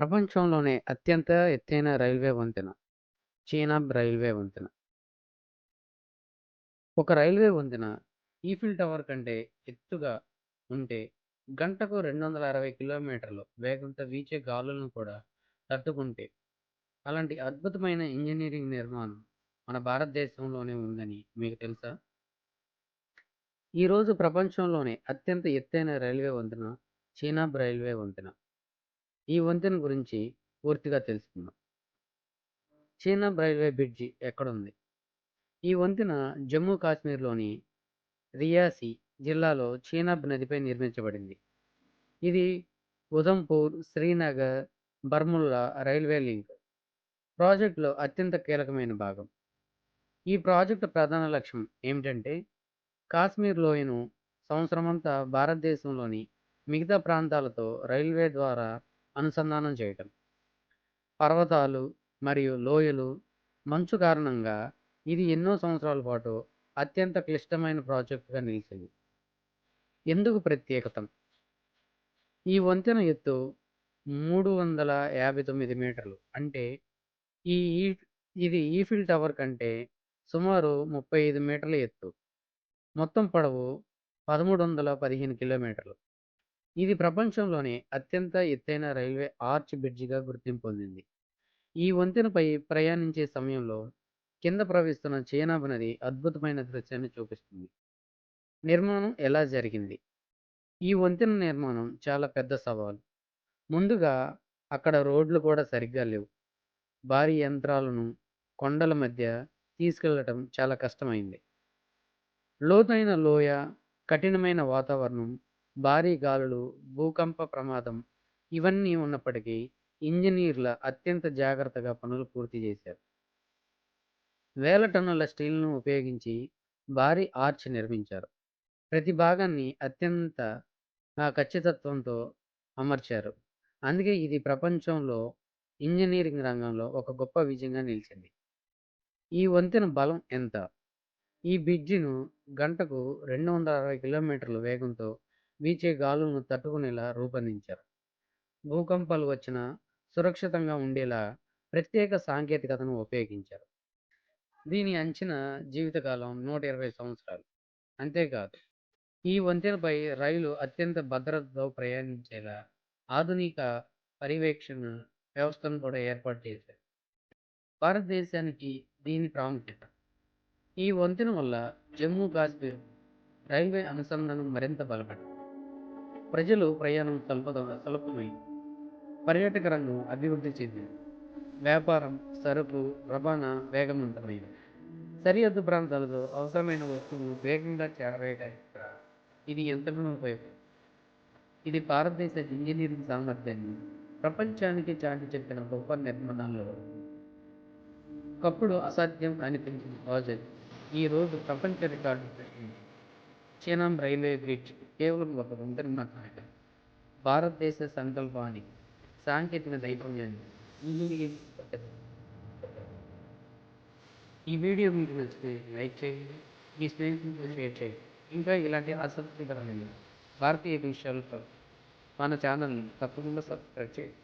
ప్రపంచంలోనే అత్యంత ఎత్తైన రైల్వే వంతెన చీనాబ్ రైల్వే వంతెన. ఒక రైల్వే వంతెన ఈఫిల్ టవర్ కంటే ఎత్తుగా ఉంటే గంటకు 260 కిలోమీటర్ల వేగంతో వీచే గాలులను కూడా తట్టుకుంటే అలాంటి అద్భుతమైన ఇంజినీరింగ్ నిర్మాణం మన భారతదేశంలోనే ఉందని మీకు తెలుసా? ఈరోజు ప్రపంచంలోనే అత్యంత ఎత్తైన రైల్వే వంతెన చీనాబ్ రైల్వే వంతెన. ఈ వంతెన గురించి పూర్తిగా తెలుసుకుందాం. చీనాబ్ రైల్వే బ్రిడ్జి ఎక్కడుంది? ఈ వంతెన జమ్మూ కాశ్మీర్లోని రియాసీ జిల్లాలో చీనాబ్ నదిపై నిర్మించబడింది. ఇది ఉధంపూర్, శ్రీనగర్, బర్ముల్లా రైల్వే లింక్ ప్రాజెక్టులో అత్యంత కీలకమైన భాగం. ఈ ప్రాజెక్టు ప్రధాన లక్ష్యం ఏమిటంటే కాశ్మీర్ లోయను సంవత్సరమంతా భారతదేశంలోని మిగతా ప్రాంతాలతో రైల్వే ద్వారా అనుసంధానం చేయటం. పర్వతాలు మరియు లోయలు, మంచు కారణంగా ఇది ఎన్నో సంవత్సరాల పాటు అత్యంత క్లిష్టమైన ప్రాజెక్టుగా నిలిచింది. ఎందుకు ప్రత్యేకత? ఈ వంతెన ఎత్తు 359 మీటర్లు, అంటే ఈ ఈ- ఇది ఈఫిల్ టవర్ కంటే సుమారు 35 మీటర్ల ఎత్తు. మొత్తం పొడవు 1315 కిలోమీటర్లు. ఇది ప్రపంచంలోనే అత్యంత ఎత్తైన రైల్వే ఆర్చ్ బ్రిడ్జిగా గుర్తింపు పొందింది. ఈ వంతెనపై ప్రయాణించే సమయంలో కింద ప్రవహిస్తున్న చీనాబ్ నది అద్భుతమైన దృశ్యాన్ని చూపిస్తుంది. నిర్మాణం ఎలా జరిగింది? ఈ వంతెన నిర్మాణం చాలా పెద్ద సవాలు. ముందుగా అక్కడ రోడ్లు కూడా సరిగ్గా లేవు. భారీ యంత్రాలను కొండల మధ్య తీసుకెళ్లటం చాలా కష్టమైంది. లోతైన లోయ, కఠినమైన వాతావరణం, భారీ గాలులు, భూకంప ప్రమాదం ఇవన్నీ ఉన్నప్పటికీ ఇంజనీర్ల అత్యంత జాగ్రత్తగా పనులు పూర్తి చేశారు. వేల టన్నుల స్టీల్ను ఉపయోగించి భారీ ఆర్చ్ నిర్మించారు. ప్రతి భాగాన్ని అత్యంత ఖచ్చితత్వంతో అమర్చారు. అందుకే ఇది ప్రపంచంలో ఇంజనీరింగ్ రంగంలో ఒక గొప్ప విజయంగా నిలిచింది. ఈ వంతెన బలం ఎంత? ఈ బ్రిడ్జిను గంటకు 260 కిలోమీటర్ల వేగంతో వీచే గాలులను తట్టుకునేలా రూపొందించారు. భూకంపాలు వచ్చినా సురక్షితంగా ఉండేలా ప్రత్యేక సాంకేతికతను ఉపయోగించారు. దీని అంచనా జీవితకాలం 120 సంవత్సరాలు. అంతేకాదు, ఈ వంతెనపై రైలు అత్యంత భద్రతతో ప్రయాణించేలా ఆధునిక పర్యవేక్షణ వ్యవస్థను కూడా ఏర్పాటు చేశారు. భారతదేశానికి దీని ప్రాముఖ్యత. ఈ వంతెన వల్ల జమ్మూ కాశ్మీర్ రైల్వే అనుసంధానం మరింత బలపడింది. ప్రజలు ప్రయాణం సులభమైంది. పర్యాటక రంగం అభివృద్ధి చెందింది. వ్యాపారం, సరుకు రవాణా వేగవంతమైంది. సరిహద్దు ప్రాంతాలతో అవసరమైన వస్తువులు వేగంగా చేరవేయడానికి కూడా ఇది ఎంతగానో ఉపయోగపడింది. ఇది భారతదేశ ఇంజనీరింగ్ సామర్థ్యాన్ని ప్రపంచానికి చాటి చెప్పిన గొప్ప నిర్మాణాల్లో ఒకప్పుడు అసాధ్యం అనిపించిన ప్రాజెక్ట్ ఈ రోజు ప్రపంచ రికార్డు పెట్టింది. చీనాబ్ రైల్వే బ్రిడ్జ్ కేవలం ఒక వంతెన మాత్రమే. భారతదేశ సంకల్పానికి, సాంకేతిక నైపుణ్యాన్ని, ఇంజనీరింగ్ పద్ధతి. ఈ వీడియో మీకు నచ్చితే లైక్ చేయండి, మీ స్నేహితులతో షేర్ చేయండి. ఇంకా ఇలాంటి ఆసక్తికరమైన భారతీయ విషయాలతో మన ఛానల్ని తప్పకుండా సబ్స్క్రైబ్ చేయండి.